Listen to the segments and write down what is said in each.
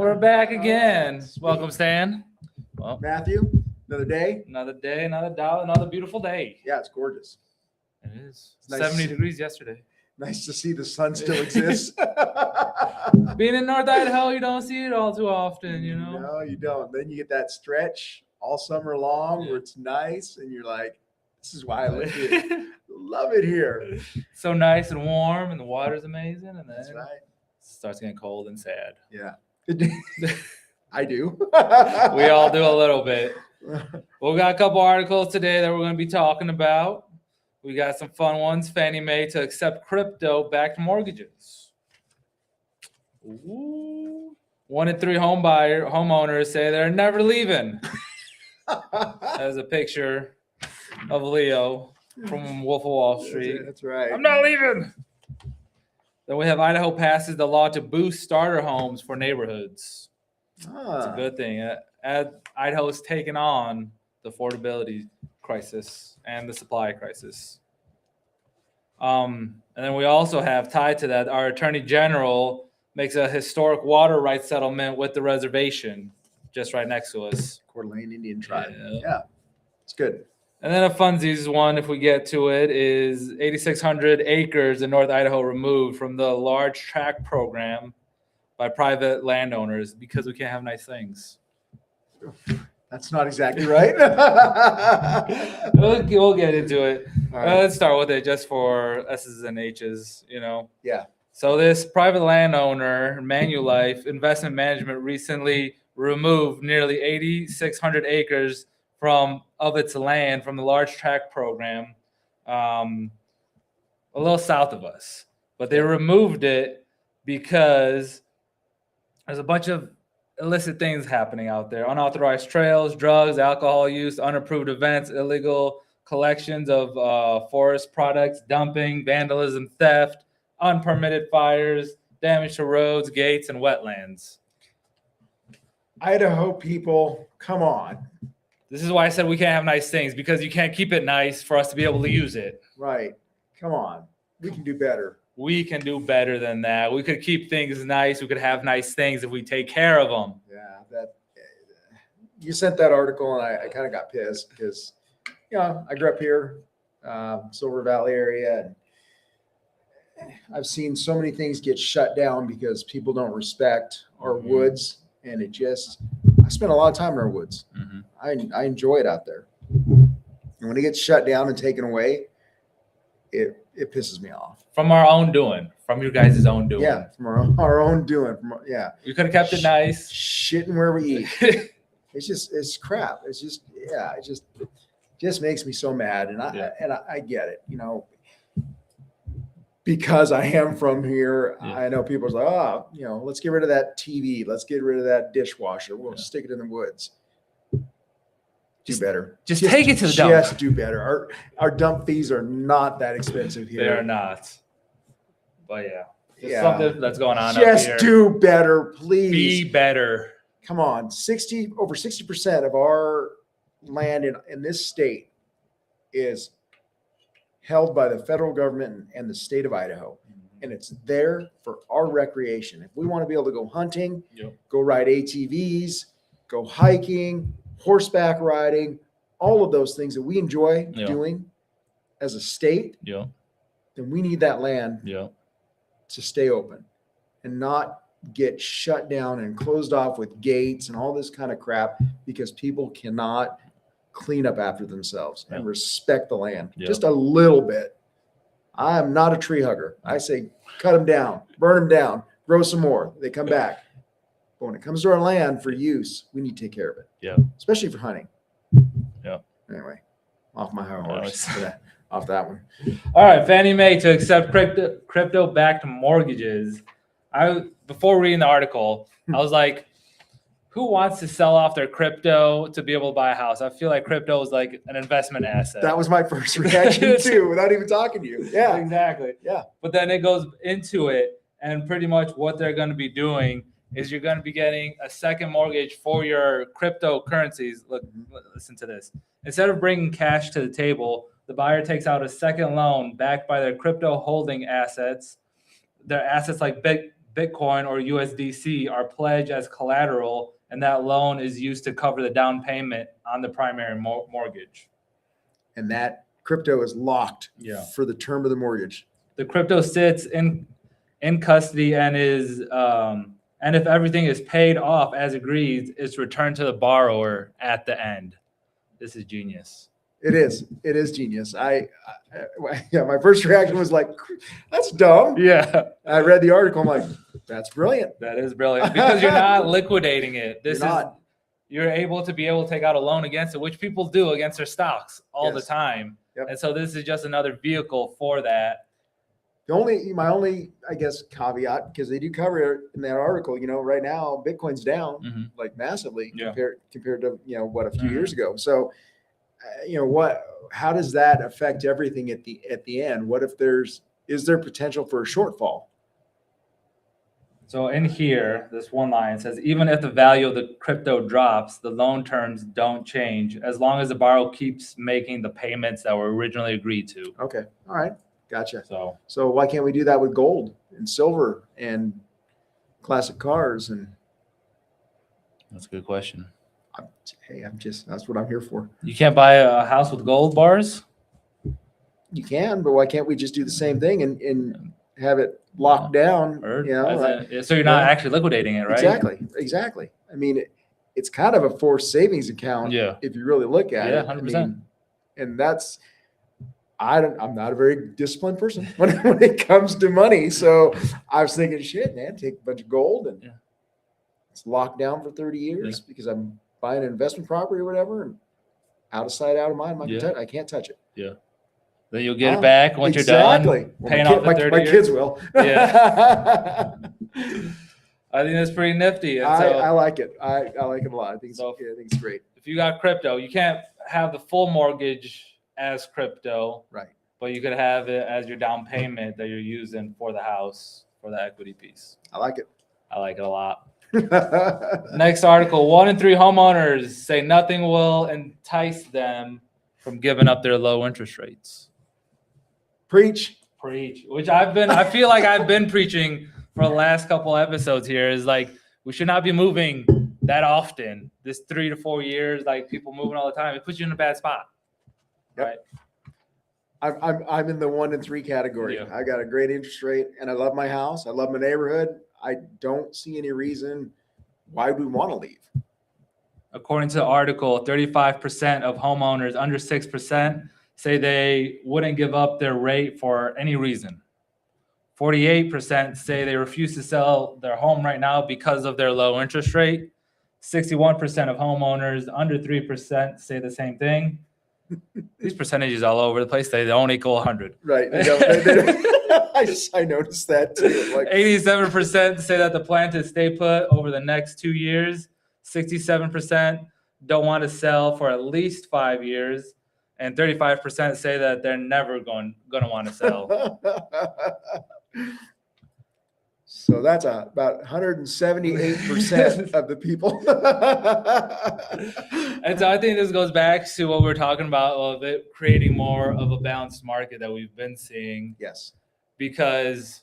we're back again. Welcome, Stan. Well, Matthew, another day, another dollar, another beautiful day. Yeah, it's gorgeous. It is. It's nice 70 degrees yesterday. Nice to see the sun still exists. Being in North Idaho, you don't see it all too often, you know? No, you don't. Then you get that stretch all summer long where it's nice and you're like, this is why I live here. Love it here. So nice and warm and the water's amazing. And then That's right. It starts getting cold and sad. Yeah. I do. We all do a little bit. We got a couple articles today that we're going to be talking about. We got some fun ones. Fannie Mae to accept crypto-backed mortgages. Ooh. 1 in 3 homeowners say they're never leaving. There's a picture of Leo from Wolf of Wall Street. That's right. I'm not leaving. Then we have Idaho passes the law to boost starter homes for neighborhoods. It's a good thing. Idaho's taken on the affordability crisis and the supply crisis. And then we also have, tied to that, our Attorney General makes a historic water rights settlement with the reservation just right next to us. Coeur d'Alene Indian Tribe. Yeah, it's good. And then a funsies one, if we get to it, is 8,600 acres in North Idaho removed from the large tract program by private landowners because we can't have nice things. That's not exactly right. We'll get into it. Right. Let's start with it just for S's and H's, you know. Yeah. So this private landowner, Manulife Investment Management, recently removed nearly 8,600 acres of its land from the large tract program a little south of us. But they removed it because there's a bunch of illicit things happening out there. Unauthorized trails, drugs, alcohol use, unapproved events, illegal collections of forest products, dumping, vandalism, theft, unpermitted fires, damage to roads, gates, and wetlands. Idaho people, come on. This is why I said we can't have nice things, because you can't keep it nice for us to be able to use it. Right. Come on. We can do better. We can do better than that. We could keep things nice. We could have nice things if we take care of them. Yeah, you sent that article, and I kind of got pissed because, I grew up here, Silver Valley area, and I've seen so many things get shut down because people don't respect our woods, and I spend a lot of time in our woods. I enjoy it out there. And when it gets shut down and taken away, it pisses me off. From our own doing, from you guys' own doing. Yeah, from our own doing. We could have kept it nice. Shitting where we eat. It's crap. It just makes me so mad. And I get it, because I am from here. I know people are like, let's get rid of that TV. Let's get rid of that dishwasher. We'll stick it in the woods. Do better. Just take it to the dump. Just do better. Our dump fees are not that expensive here. They are not. But something that's going on just up here. Do better, please. Be better. Come on. Over 60% of our land in this state is held by the federal government and the state of Idaho. And it's there for our recreation. If we want to be able to go hunting, go ride ATVs, go hiking, horseback riding, all of those things that we enjoy doing as a state, then we need that land to stay open and not get shut down and closed off with gates and all this kind of crap because people cannot clean up after themselves and respect the land just a little bit. I'm not a tree hugger. I say cut them down, burn them down, grow some more. They come back. But when it comes to our land for use, we need to take care of it. Yeah. Especially for hunting. Yeah. Anyway, off my high horse. Off that one. All right. Fannie Mae to accept crypto-backed mortgages. Before reading the article, I was like, who wants to sell off their crypto to be able to buy a house? I feel like crypto is like an investment asset. That was my first reaction too, without even talking to you. Yeah. Exactly. Yeah. But then it goes into it, and pretty much what they're going to be doing is you're going to be getting a second mortgage for your cryptocurrencies. Look, listen to this. Instead of bringing cash to the table, the buyer takes out a second loan backed by their crypto holding assets. Their assets like Bitcoin or USDC are pledged as collateral, and that loan is used to cover the down payment on the primary mortgage. And that crypto is locked Yeah. for the term of the mortgage. The crypto sits in custody and is and if everything is paid off as agreed, it's returned to the borrower at the end. This is genius. It is genius. Yeah, my first reaction was like, that's dumb. Yeah, I read the article. I'm like, that's brilliant. that is brilliant because you're not liquidating it. You're You're able to take out a loan against it, which people do against their stocks all the Yes. time. Yep. And so this is just another vehicle for that. My only, I guess, caveat, because they do cover it in that article, right now, Bitcoin's down like massively Yeah. compared to, what a few Mhm. years ago. So, how does that affect everything at the end? What if is there potential for a shortfall? So in here, this one line says, even if the value of the crypto drops, the loan terms don't change as long as the borrower keeps making the payments that were originally agreed to. Okay. All right. Gotcha. So why can't we do that with gold and silver and classic cars? And that's a good question. that's what I'm here for. You can't buy a house with gold bars? You can, but why can't we just do the same thing and have it locked down? So you're not actually liquidating it, right? Exactly. I mean, it's kind of a forced savings account. Yeah. If you really look at it. Yeah, 100%. And that's, I'm not a very disciplined person when it comes to money. So I was thinking, shit, man, take a bunch of gold and it's locked down for 30 years because I'm buying an investment property or whatever, and out of sight, out of mind. I can't touch it. Yeah. Then you'll get it back once you're done. Paying off the 30 my years. kids will. Yeah. I think that's pretty nifty. And I like it. I like it a lot. I think it's great. If you got crypto, you can't have the full mortgage as crypto, right? But you could have it as your down payment that you're using for the house, for the equity piece. I like it. I like it a lot. Next article, 1 in 3 homeowners say nothing will entice them from giving up their low interest rates. Preach. Which I feel like I've been preaching for the last couple episodes here, is like, we should not be moving that often. This 3 to 4 years, like people moving all the time, it puts you in a bad spot. Yep. Right. I'm in the 1 in 3 category. Yeah. I got a great interest rate and I love my house. I love my neighborhood. I don't see any reason why we want to leave. According to the article, 35% of homeowners under 6% say they wouldn't give up their rate for any reason. 48% say they refuse to sell their home right now because of their low interest rate. 61% of homeowners under 3% say the same thing. These percentages all over the place, they don't equal 100. Right. I noticed that too. Like 87% say that the plan to stay put over the next 2 years. 67% don't want to sell for at least 5 years. And 35% say that they're never going to want to sell. So that's about 178% of the people. And so I think this goes back to what we were talking about of it creating more of a balanced market that we've been seeing. Yes. Because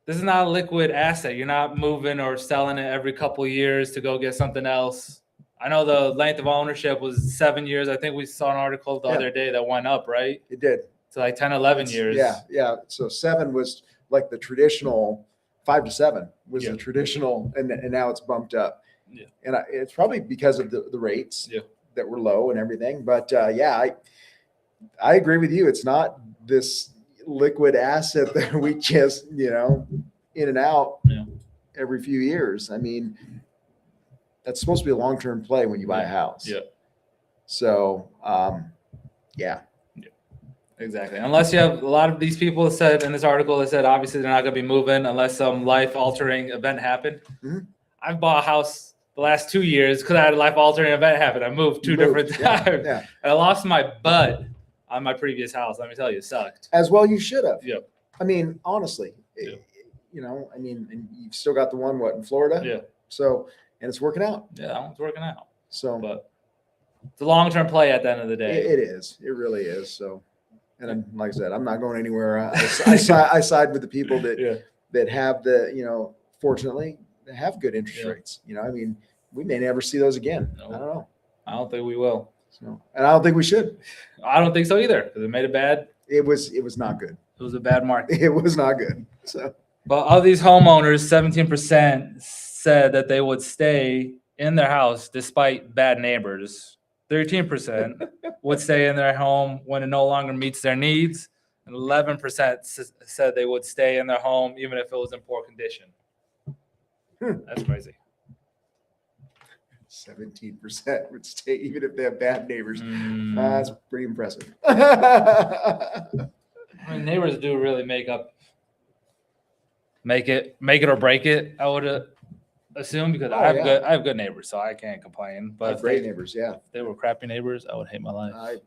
this is not a liquid asset. You're not moving or selling it every couple of years to go get something else. I know the length of ownership was 7 years. I think we saw an article the other day that went up, right? It did. To like 10, 11 years. Yeah. So 7 was like the traditional, 5 to 7 was the traditional, and now it's bumped up. Yeah. And it's probably because of the rates that were low and everything. But I agree with you. It's not this liquid asset that we just, in and out every few years. I mean, that's supposed to be a long-term play when you buy a house. Yeah. So, Exactly. Unless you have a lot of these people said in this article, they said obviously they're not going to be moving unless some life-altering event happened. Mm-hmm. I've bought a house the last 2 years because I had a life-altering event happen. I moved two different times. Yeah. And I lost my butt on my previous house. Let me tell you, it sucked. As well, you should have. Yep. I mean, honestly, and you've still got the one, in Florida? Yeah. So, and it's working out. Yeah, that one's working out. So, but it's a long-term play at the end of the day. It is. It really is. So, and like I said, I'm not going anywhere. I side with the people that that have fortunately, they have good interest rates. I mean, we may never see those again. No. I don't know. I don't think we will. So, and I don't think we should. I don't think so either, because it made it bad. It was not good. It was a bad market. It was not good. So, But of these homeowners, 17% said that they would stay in their house despite bad neighbors. 13% would stay in their home when it no longer meets their needs. And 11% said they would stay in their home even if it was in poor condition. That's crazy. 17% would stay even if they have bad neighbors. That's pretty impressive. I mean, neighbors do really make it or break it, I would assume, because I have good neighbors, so I can't complain. But if great neighbors, yeah. If they were crappy neighbors, I would hate my life.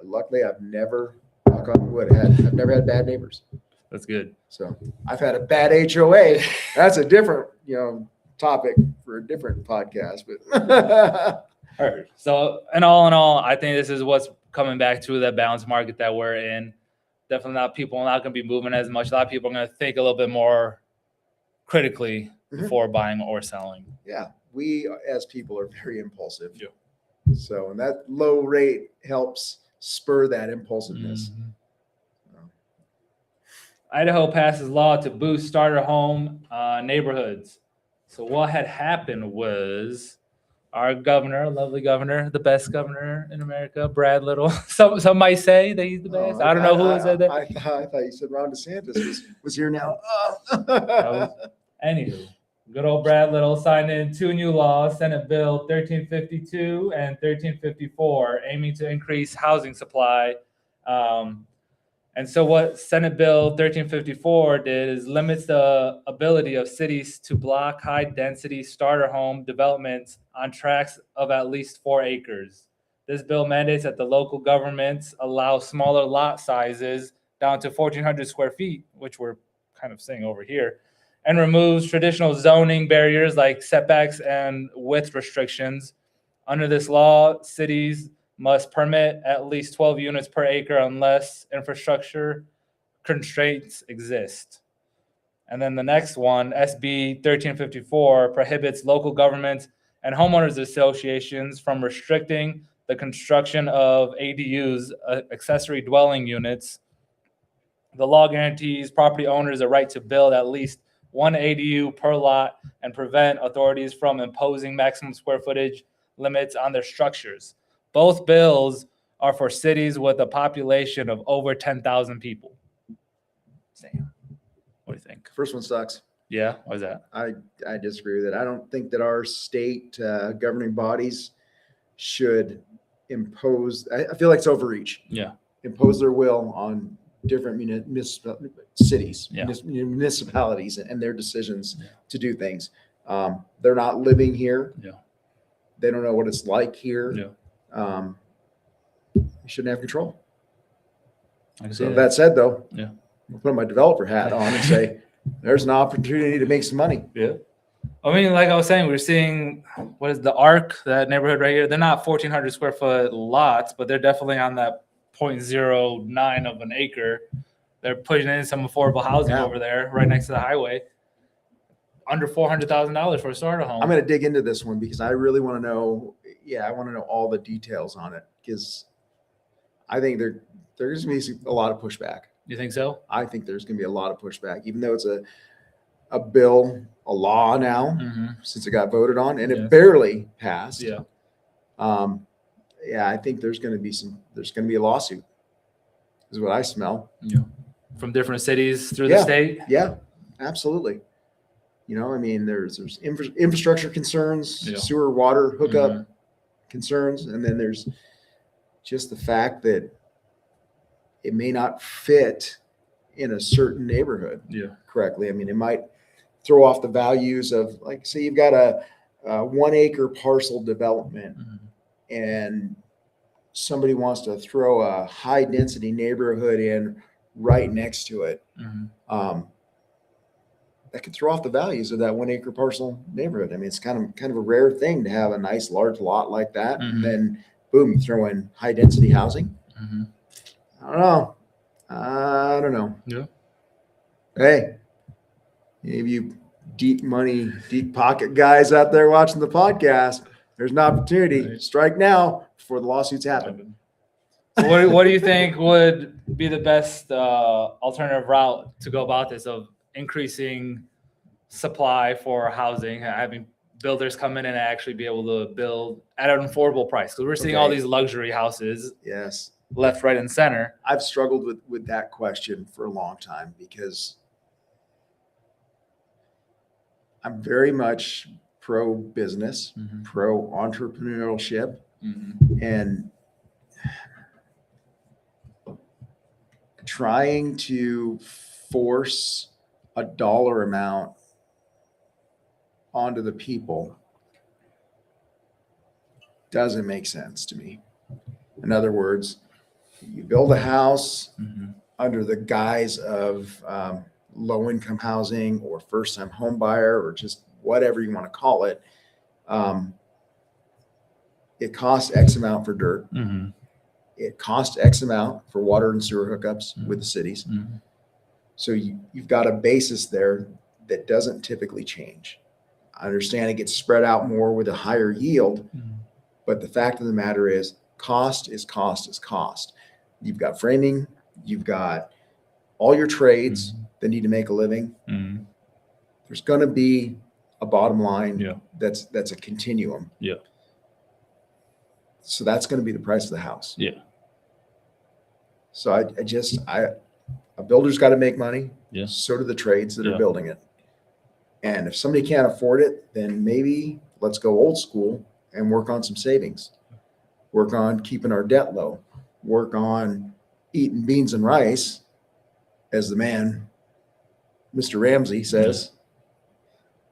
Luckily, I've never, knock on wood, I've never had bad neighbors. That's good. So I've had a bad HOA. That's a different, topic for a different podcast. But All right. So, in all, I think this is what's coming back to that balanced market that we're in. Definitely people are not going to be moving as much. A lot of people are going to think a little bit more critically before buying or selling. Yeah, we as people are very impulsive. Yeah. So, and that low rate helps spur that impulsiveness. Idaho passes law to boost starter home neighborhoods. So what had happened was our governor, lovely governor, the best governor in America, Brad Little. Some might say that he's the best. I don't know who said that. I thought you said Ron DeSantis was here now. Anywho, good old Brad Little signed in 2 new laws, Senate Bill 1352 and 1354, aiming to increase housing supply. And so what Senate Bill 1354 did is limits the ability of cities to block high-density starter home developments on tracts of at least 4 acres. This bill mandates that the local governments allow smaller lot sizes down to 1,400 square feet, which we're kind of seeing over here, and removes traditional zoning barriers like setbacks and width restrictions. Under this law, cities must permit at least 12 units per acre unless infrastructure constraints exist. And then the next one, SB 1354, prohibits local governments and homeowners associations from restricting the construction of ADUs, accessory dwelling units. The law guarantees property owners a right to build at least 1 ADU per lot and prevent authorities from imposing maximum square footage limits on their structures. Both bills are for cities with a population of over 10,000 people. Sam, what do you think? First one sucks. Yeah, why is that? I disagree with it. I don't think that our state governing bodies should impose. I feel like it's overreach. Yeah. Impose their will on different cities, Yeah. municipalities, and their decisions to do things. They're not living here. Yeah. They don't know what it's like here. Yeah. You shouldn't have control. So that said, though, yeah, I'll put my developer hat on and say, there's an opportunity to make some money. Yeah. I mean, like I was saying, we're seeing, what is the Arc, that neighborhood right here? They're not 1,400 square foot lots, but they're definitely on that 0.09 of an acre. They're putting in some affordable housing over there right next to the highway. Under $400,000 for a starter home. I'm going to dig into this one because I really want to know. Yeah, I want to know all the details on it because I think there's going to be a lot of pushback. You think so? I think there's going to be a lot of pushback, even though it's a bill, a law now, since it got voted on, and it barely passed. Yeah. I think there's going to be a lawsuit, is what I smell. Yeah. From different cities through the state? Yeah, absolutely. I mean, there's infrastructure concerns, sewer, water hookup concerns, and then there's just the fact that it may not fit in a certain neighborhood correctly. I mean, it might throw off the values of, like, say you've got a 1 acre parcel development and somebody wants to throw a high density neighborhood in right next to it. That could throw off the values of that 1 acre parcel neighborhood. I mean, it's kind of a rare thing to have a nice large lot like that. And then boom, you throw in high density housing. I don't know. Yeah. Hey, Any of you deep money, deep pocket guys out there watching the podcast, there's an opportunity. Right. Strike now before the lawsuits happen. So what do you think would be the best alternative route to go about this of increasing supply for housing, having builders come in and actually be able to build at an affordable price? Because we're seeing all Okay. these luxury houses Yes. left, right, and center. I've struggled with that question for a long time because I'm very much pro business, pro entrepreneurship, and trying to force a dollar amount onto the people doesn't make sense to me. In other words, you build a house under the guise of low-income housing or first-time home buyer or just whatever you want to call it. It costs X amount for dirt. It costs X amount for water and sewer hookups with the cities. So you've got a basis there that doesn't typically change. I understand it gets spread out more with a higher yield, but the fact of the matter is cost is cost is cost. You've got framing, you've got all your trades that need to make a living. There's going to be a bottom line that's a continuum. So that's going to be the price of the house. So a builder's got to make money. So do the trades that are building it. And if somebody can't afford it, then maybe let's go old school and work on some savings. Work on keeping our debt low. Work on eating beans and rice, as the man, Mr. Ramsey, says,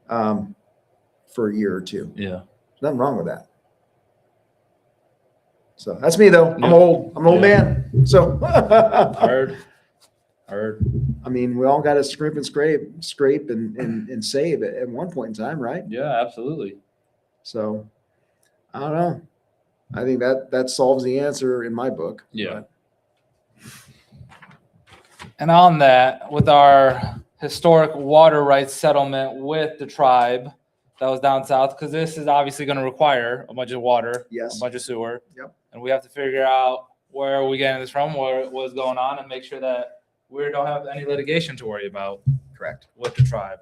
for a year or two. There's nothing wrong with that. So that's me, though. I'm old. I'm an old man. So Heard. I mean, we all got to scrape and save at one point in time, right? Yeah, absolutely. So I don't know. I think that solves the answer in my book. Yeah. And on that, with our historic water rights settlement with the tribe that was down south, because this is obviously going to require a bunch of water, Yes. a bunch of sewer. Yep. And we have to figure out where are we getting this from, what's going on, and make sure that we don't have any litigation to worry about. Correct. With the tribe.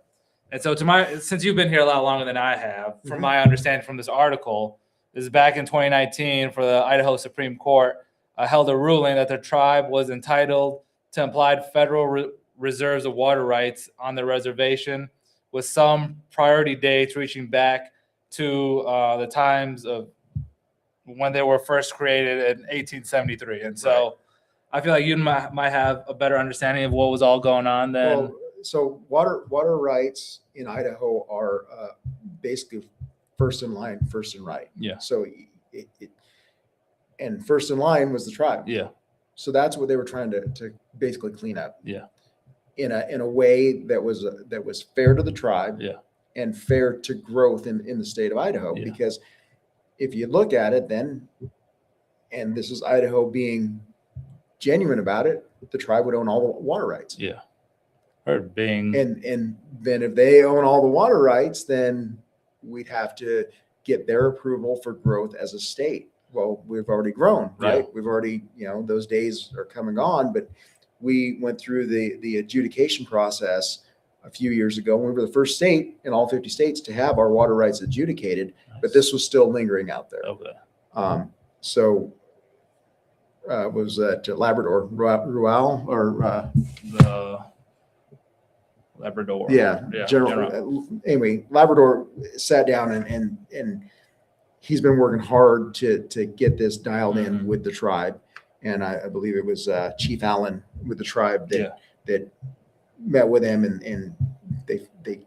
And so since you've been here a lot longer than I have, from my understanding from this article, this is back in 2019 for the Idaho Supreme Court held a ruling that the tribe was entitled to implied federal reserves of water rights on the reservation, with some priority dates reaching back to the times of when they were first created in 1873. And so I feel like you might have a better understanding of what was all going on then. Well, so water rights in Idaho are basically first in line, first in right. Yeah. So and first in line was the tribe. Yeah. So that's what they were trying to basically clean up. Yeah. In a way that was fair to the tribe. Yeah. And fair to growth in the state of Idaho. Yeah. Because if you look at it then, and this is Idaho being genuine about it, the tribe would own all the water rights. Yeah. Or being. And then if they own all the water rights, then we'd have to get their approval for growth as a state. Well, we've already grown, right? We've already, those days are coming on, but we went through the adjudication process a few years ago. We were the first state in all 50 states to have our water rights adjudicated, but this was still lingering out there. Okay. So was that Labrador, Rual, or the Labrador? Yeah. General. Anyway, Labrador sat down and he's been working hard to get this dialed in with the tribe. And I believe it was Chief Allen with the tribe that met with him and they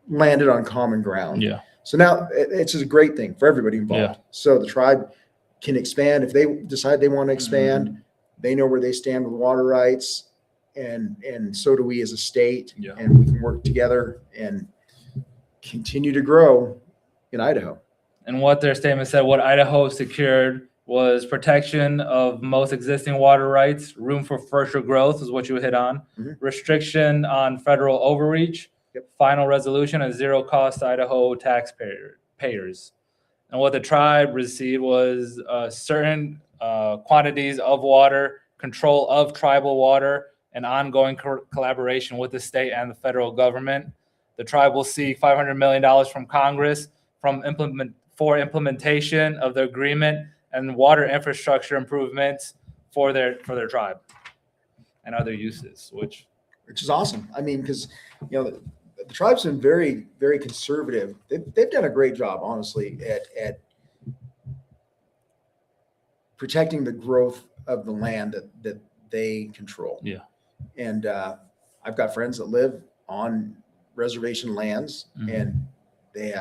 landed on common ground. Yeah. So now it's a great thing for everybody involved. Yeah. So the tribe can expand. If they decide they want to expand, they know where they stand with water rights. And so do we as a state. Yeah. And we can work together and continue to grow in Idaho. And what their statement said, what Idaho secured was protection of most existing water rights, room for future growth is what you hit on, restriction on federal overreach, Final resolution of zero cost Idaho taxpayers. And what the tribe received was certain quantities of water, control of tribal water, and ongoing collaboration with the state and the federal government. The tribe will seek $500 million from Congress for implementation of the agreement and water infrastructure improvements for their tribe and other uses, which is awesome. I mean, because the tribe's been very, very conservative. They've done a great job, honestly, at protecting the growth of the land that they control. Yeah. And I've got friends that live on reservation lands, and they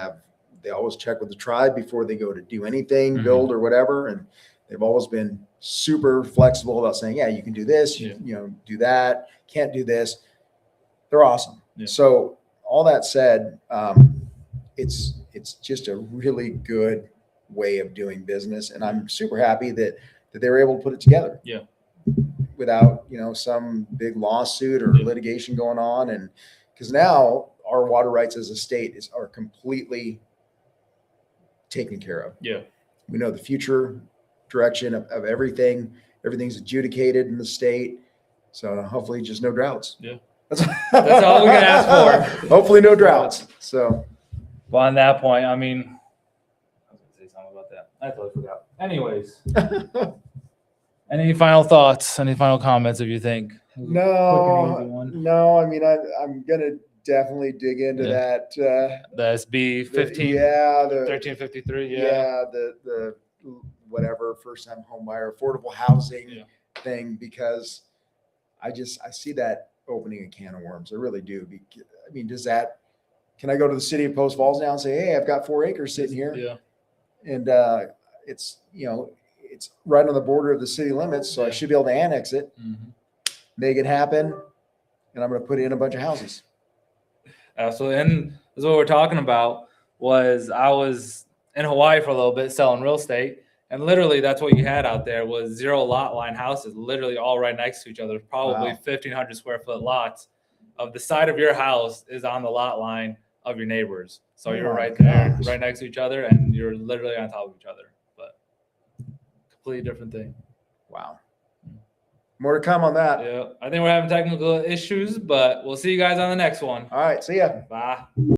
always check with the tribe before they go to do anything, build or whatever. And they've always been super flexible about saying, yeah, you can do this, you do that, can't do this. They're awesome. Yeah. So all that said, it's just a really good way of doing business. And I'm super happy that they were able to put it together. Yeah. Without, some big lawsuit or litigation going on. And because now our water rights as a state are completely taken care of. Yeah. We know the future direction of everything. Everything's adjudicated in the state. So hopefully just no droughts. Yeah. That's all we can ask for. Hopefully no droughts. So. Well, on that point, I mean, I was going to say something about that. I totally forgot. Anyways. Any final thoughts? Any final comments if you think? No. I mean, I'm going to definitely dig into that. The SB 15. 1353. Yeah. The whatever first time home buyer affordable housing thing, because I see that opening a can of worms. I really do. I mean, can I go to the city of Post Falls now and say, hey, I've got 4 acres sitting here. Yeah. And it's right on the border of the city limits. So I should be able to annex it, make it happen. And I'm going to put in a bunch of houses. Absolutely. And that's what we're talking about. I was in Hawaii for a little bit selling real estate. And literally that's what you had out there was 0 lot line houses, literally all right next to each other, probably 1,500 square foot lots. Of the side of your house is on the lot line of your neighbors. So you're right there, right next to each other, and you're literally on top of each other. But completely different thing. Wow. More to come on that. Yeah. I think we're having technical issues, but we'll see you guys on the next one. All right. See ya. Bye.